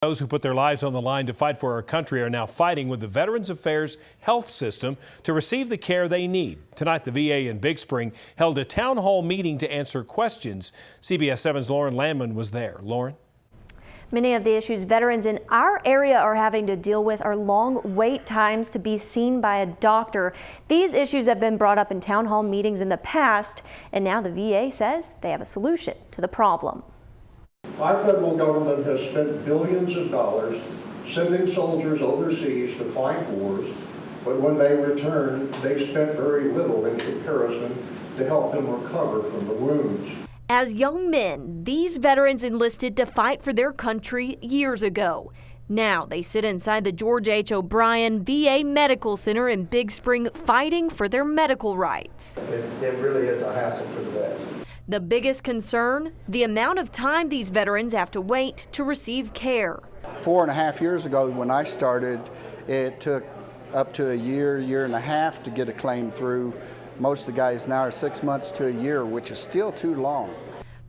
Those who put their lives on the line to fight for our country are now fighting with the Veterans Affairs health system to receive the care they need. Tonight, the VA in Big Spring held a town hall meeting to answer questions. CBS 7's Lauren Landman was there. Lauren? Many of the issues veterans in our area are having to deal with are long wait times to be seen by a doctor. These issues have been brought up in town hall meetings in the past, and now the VA says they have a solution to the problem. Our federal government has spent billions of dollars sending soldiers overseas to fight wars, but when they return, they spent very little in comparison to help them recover from the wounds. As young men, these veterans enlisted to fight for their country years ago. Now they sit inside the George H. O'Brien VA Medical Center in Big Spring fighting for their medical rights. It really is a hassle for the vets. The biggest concern, the amount of time these veterans have to wait to receive care. 4.5 years ago when I started, it took up to a year and a half to get a claim through. Most of the guys now are 6 months to a year, which is still too long.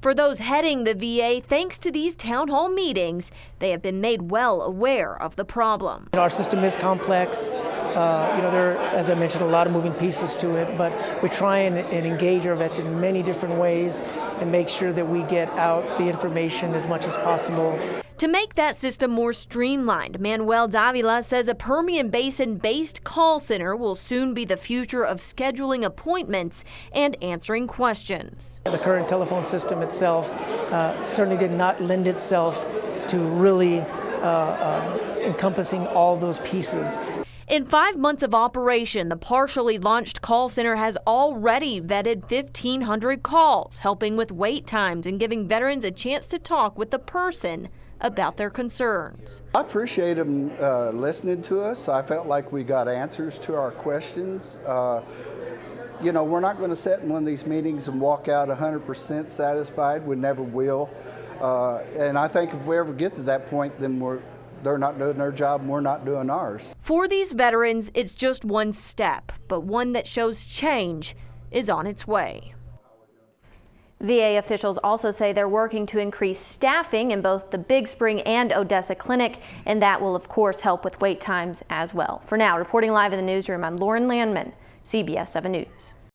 For those heading the VA, thanks to these town hall meetings, they have been made well aware of the problem. Our system is complex. There are, as I mentioned, a lot of moving pieces to it, but we try and engage our vets in many different ways and make sure that we get out the information as much as possible. To make that system more streamlined, Manuel Davila says a Permian Basin-based call center will soon be the future of scheduling appointments and answering questions. The current telephone system itself certainly did not lend itself to really encompassing all those pieces. In 5 months of operation, the partially launched call center has already vetted 1,500 calls, helping with wait times and giving veterans a chance to talk with the person about their concerns. I appreciate them listening to us. I felt like we got answers to our questions. We're not going to sit in one of these meetings and walk out 100% satisfied. We never will. And I think if we ever get to that point, then they're not doing their job and we're not doing ours. For these veterans, it's just one step, but one that shows change is on its way. VA officials also say they're working to increase staffing in both the Big Spring and Odessa Clinic, and that will, of course, help with wait times as well. For now, reporting live in the newsroom, I'm Lauren Landman, CBS 7 News.